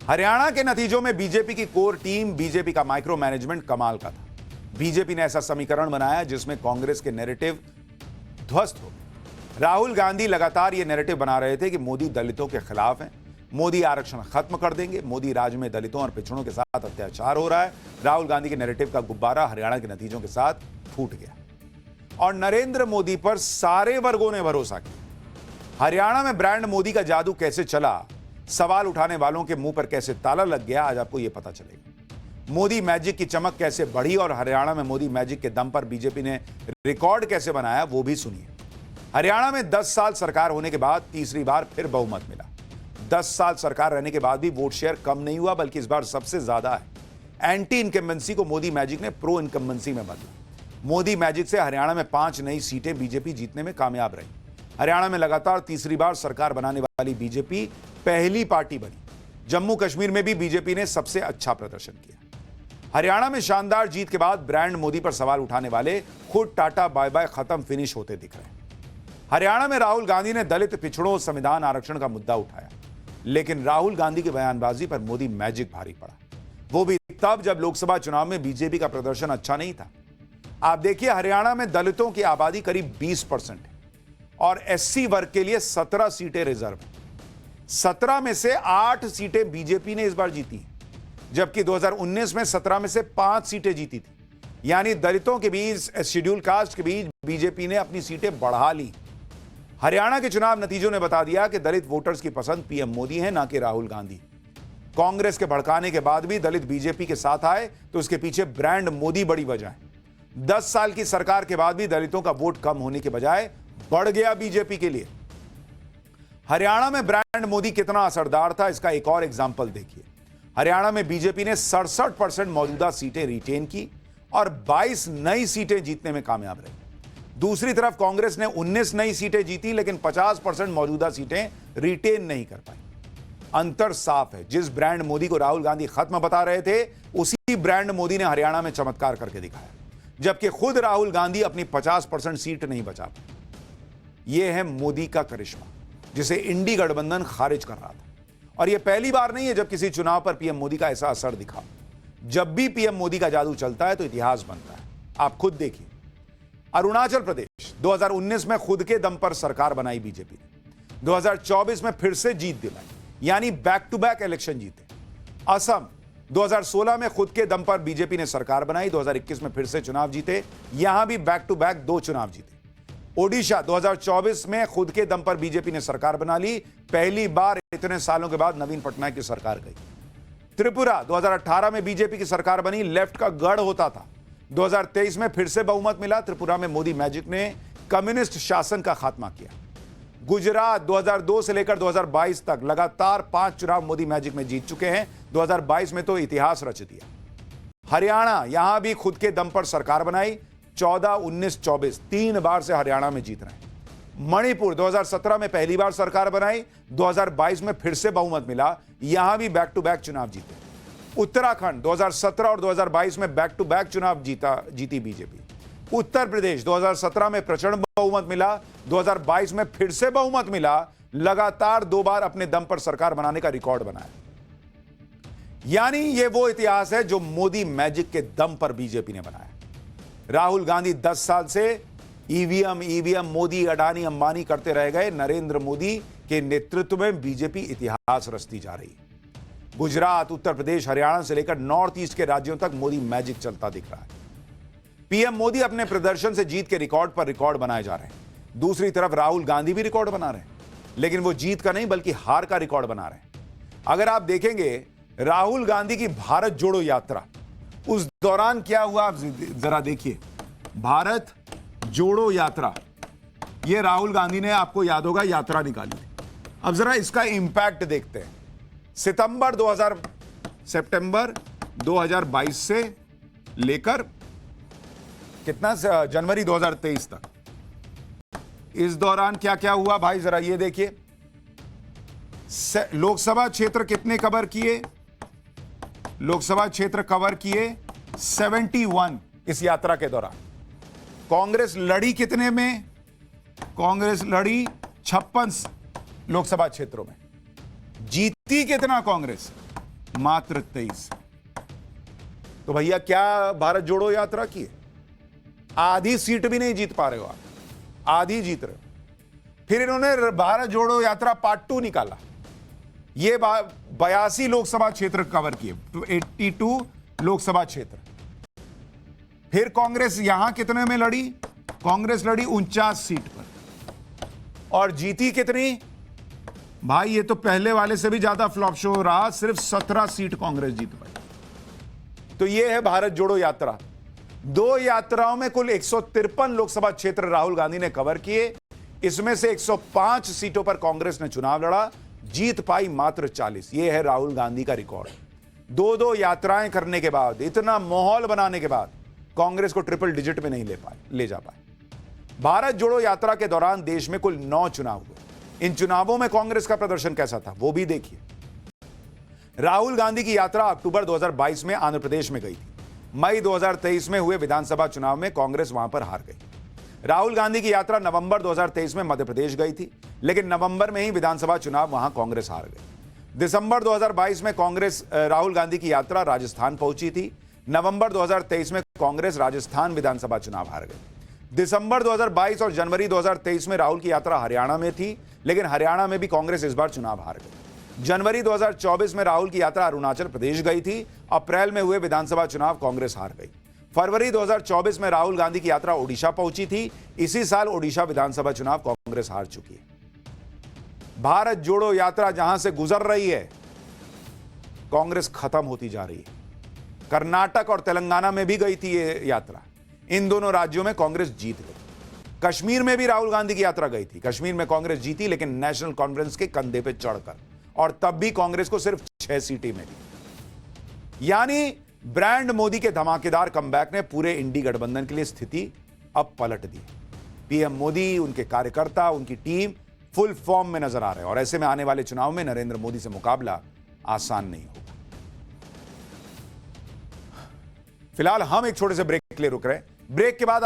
हरियाणा के नतीजों में बीजेपी की कोर टीम, बीजेपी का माइक्रो मैनेजमेंट कमाल का था। बीजेपी ने ऐसा समीकरण बनाया जिसमें कांग्रेस के नैरेटिव ध्वस्त हो। राहुल गांधी लगातार यह नैरेटिव बना रहे थे कि मोदी दलितों के खिलाफ हैं, मोदी आरक्षण खत्म कर देंगे, मोदी राज्य में दलितों और पिछड़ों के साथ अत्याचार हो रहा है। राहुल गांधी के नैरेटिव का गुब्बारा हरियाणा के नतीजों के साथ फूट गया और नरेंद्र मोदी पर सारे वर्गों ने भरोसा किया। हरियाणा में ब्रांड मोदी का जादू कैसे चला, सवाल उठाने वालों के मुंह पर कैसे ताला लग गया, आज आपको यह पता चलेगा। मोदी मैजिक की चमक कैसे बढ़ी और हरियाणा में मोदी मैजिक के दम पर बीजेपी ने रिकॉर्ड कैसे बनाया, वो भी सुनिए। हरियाणा में 10 साल सरकार होने के बाद तीसरी बार फिर बहुमत मिला। 10 साल सरकार रहने के बाद भी वोट शेयर कम नहीं हुआ, बल्कि इस बार सबसे ज्यादा है। एंटी इनकम्बेंसी को मोदी मैजिक ने प्रो इनकम्बेंसी में बदला। मोदी मैजिक से हरियाणा में 5 नई सीटें बीजेपी जीतने में कामयाब रही। हरियाणा में लगातार तीसरी बार सरकार बनाने वाली बीजेपी पहली पार्टी बनी। जम्मू कश्मीर में भी बीजेपी ने सबसे अच्छा प्रदर्शन किया। हरियाणा में शानदार जीत के बाद ब्रांड मोदी पर सवाल उठाने वाले खुद टाटा बाय बाय खत्म फिनिश होते दिख रहे हैं। हरियाणा में राहुल गांधी ने दलित, पिछड़ों, संविधान आरक्षण का मुद्दा उठाया, लेकिन राहुल गांधी की बयानबाजी पर मोदी मैजिक भारी पड़ा, वो भी तब जब लोकसभा चुनाव में बीजेपी का प्रदर्शन अच्छा नहीं था। आप देखिए, हरियाणा में दलितों की आबादी करीब 20% है और एससी वर्ग के लिए 17 सीटें रिजर्व हैं। 17 में से 8 सीटें बीजेपी ने इस बार जीती हैं, जबकि 2019 में 17 में से 5 सीटें जीती थी। यानी दलितों के बीच, शेड्यूल कास्ट के बीच बीजेपी ने अपनी सीटें बढ़ा ली। हरियाणा के चुनाव नतीजों ने बता दिया कि दलित वोटर्स की पसंद पीएम मोदी है, ना कि राहुल गांधी। कांग्रेस के भड़काने के बाद भी दलित बीजेपी के साथ आए, तो उसके पीछे ब्रांड मोदी बड़ी वजह है। 10 साल की सरकार के बाद भी दलितों का वोट कम होने के बजाय बढ़ गया बीजेपी के लिए। हरियाणा में ब्रांड मोदी कितना असरदार था, इसका एक और एग्जाम्पल देखिए। हरियाणा में बीजेपी ने 67% मौजूदा सीटें रिटेन की और 22 नई सीटें जीतने में कामयाब रही। दूसरी तरफ कांग्रेस ने 19 नई सीटें जीती, लेकिन 50% मौजूदा सीटें रिटेन नहीं कर पाई। अंतर साफ है, जिस ब्रांड मोदी को राहुल गांधी खत्म बता रहे थे, उसी ब्रांड मोदी ने हरियाणा में चमत्कार करके दिखाया, जबकि खुद राहुल गांधी अपनी 50% सीट नहीं बचा पाए। यह है मोदी का करिश्मा, जिसे इंडी गठबंधन खारिज कर रहा था। और यह पहली बार नहीं है जब किसी चुनाव पर पीएम मोदी का ऐसा असर दिखा। जब भी पीएम मोदी का जादू चलता है तो इतिहास बनता है। आप खुद देखिए, अरुणाचल प्रदेश 2019 में खुद के दम पर सरकार बनाई बीजेपी ने, 2024 में फिर से जीत दिलाई, यानी बैक टू बैक इलेक्शन जीते। असम 2016 में खुद के दम पर बीजेपी ने सरकार बनाई, 2021 में फिर से चुनाव जीते, यहां भी बैक टू बैक 2 चुनाव जीते। ओडिशा 2024 में खुद के दम पर बीजेपी ने सरकार बना ली, पहली बार इतने सालों के बाद नवीन पटनायक की सरकार गई। त्रिपुरा 2018 में बीजेपी की सरकार बनी, लेफ्ट का गढ़ होता था। 2023 में फिर से बहुमत मिला, त्रिपुरा में मोदी मैजिक ने कम्युनिस्ट शासन का खात्मा किया। गुजरात 2002 से लेकर 2022 तक लगातार 5 चुनाव मोदी मैजिक में जीत चुके हैं, 2022 में तो इतिहास रच दिया। हरियाणा, यहां भी खुद के दम पर सरकार बनाई, 14, 19, 24 3 बार से हरियाणा में जीत रहे हैं। मणिपुर 2017 में पहली बार सरकार बनाई, 2022 में फिर से बहुमत मिला, यहां भी बैक टू बैक चुनाव जीते। उत्तराखंड 2017 और 2022 में बैक टू बैक चुनाव जीती बीजेपी। उत्तर प्रदेश 2017 में प्रचंड बहुमत मिला, 2022 में फिर से बहुमत मिला, लगातार 2 बार अपने दम पर सरकार बनाने का रिकॉर्ड बनाया। यानी यह वो इतिहास है जो मोदी मैजिक के दम पर बीजेपी ने बनाया। राहुल गांधी 10 साल से ईवीएम मोदी, अडानी, अंबानी करते रह गए। नरेंद्र मोदी के नेतृत्व में बीजेपी इतिहास रचती जा रही है। गुजरात, उत्तर प्रदेश, हरियाणा से लेकर नॉर्थ ईस्ट के राज्यों तक मोदी मैजिक चलता दिख रहा है। पीएम मोदी अपने प्रदर्शन से जीत के रिकॉर्ड पर रिकॉर्ड बनाए जा रहे हैं। दूसरी तरफ राहुल गांधी भी रिकॉर्ड बना रहे हैं, लेकिन वो जीत का नहीं बल्कि हार का रिकॉर्ड बना रहे हैं। अगर आप देखेंगे राहुल गांधी की भारत जोड़ो यात्रा, उस दौरान क्या हुआ आप जरा देखिए। भारत जोड़ो यात्रा, ये राहुल गांधी ने, आपको याद होगा, यात्रा निकाली थी। अब जरा इसका इंपैक्ट देखते हैं। सितंबर 2022 से लेकर कितना, जनवरी 2023 तक, इस दौरान क्या क्या हुआ भाई, जरा ये देखिए। लोकसभा क्षेत्र कितने कवर किए, लोकसभा क्षेत्र कवर किए 71 इस यात्रा के दौरान। कांग्रेस लड़ी कितने में, कांग्रेस लड़ी 56 लोकसभा क्षेत्रों में। जीती कितना कांग्रेस, मात्र 23। तो भैया क्या भारत जोड़ो यात्रा की है? आधी सीट भी नहीं जीत पा रहे हो आप, आधी जीत रहे हो। फिर इन्होंने भारत जोड़ो यात्रा पार्ट 2 निकाला। ये 82 लोकसभा क्षेत्र कवर किए, 82 लोकसभा क्षेत्र। फिर कांग्रेस यहां कितने में लड़ी? कांग्रेस लड़ी 49 सीट पर और जीती कितनी? भाई ये तो पहले वाले से भी ज्यादा फ्लॉप शो रहा, सिर्फ 17 सीट कांग्रेस जीत पाई। तो ये है भारत जोड़ो यात्रा। 2 यात्राओं में कुल 153 लोकसभा क्षेत्र राहुल गांधी ने कवर किए। इसमें से 105 सीटों पर कांग्रेस ने चुनाव लड़ा, जीत पाई मात्र 40। यह है राहुल गांधी का रिकॉर्ड। 2 यात्राएं करने के बाद, इतना माहौल बनाने के बाद कांग्रेस को ट्रिपल डिजिट में नहीं ले जा पाए। भारत जोड़ो यात्रा के दौरान देश में कुल 9 चुनाव हुए। इन चुनावों में कांग्रेस का प्रदर्शन कैसा था वो भी देखिए। राहुल गांधी की यात्रा अक्टूबर 2022 में आंध्र प्रदेश में गई थी। मई 2023 में हुए विधानसभा चुनाव में कांग्रेस वहां पर हार गई। राहुल गांधी की यात्रा नवंबर 2023 में मध्य प्रदेश गई थी, लेकिन नवंबर में ही विधानसभा चुनाव वहां कांग्रेस हार गई। दिसंबर 2022 में कांग्रेस राहुल गांधी की यात्रा राजस्थान पहुंची थी। नवंबर 2023 में कांग्रेस राजस्थान विधानसभा चुनाव हार गई। दिसंबर 2022 और जनवरी 2023 में राहुल की यात्रा हरियाणा में थी, लेकिन हरियाणा में भी कांग्रेस इस बार चुनाव हार गई। जनवरी 2024 में राहुल की यात्रा अरुणाचल प्रदेश गई थी। अप्रैल में हुए विधानसभा चुनाव कांग्रेस हार गई। फरवरी 2024 में राहुल गांधी की यात्रा ओडिशा पहुंची थी। इसी साल ओडिशा विधानसभा चुनाव कांग्रेस हार चुकी है। भारत जोड़ो यात्रा जहां से गुजर रही है, कांग्रेस खत्म होती जा रही है। कर्नाटक और तेलंगाना में भी गई थी ये यात्रा। इन दोनों राज्यों में कांग्रेस जीत गई। कश्मीर में भी राहुल गांधी की यात्रा गई थी। कश्मीर में कांग्रेस जीती, लेकिन नेशनल कॉन्फ्रेंस के कंधे पर चढ़कर, और तब भी कांग्रेस को सिर्फ 6 सीटें मिली। यानी ब्रांड मोदी के धमाकेदार कमबैक ने पूरे इंडी गठबंधन के लिए स्थिति अब पलट दी। पीएम मोदी, उनके कार्यकर्ता, उनकी टीम फुल फॉर्म में नजर आ रहे हैं और ऐसे में आने वाले चुनाव में नरेंद्र मोदी से मुकाबला आसान नहीं होगा। फिलहाल हम एक छोटे से ब्रेक के लिए रुक रहे हैं। ब्रेक के बाद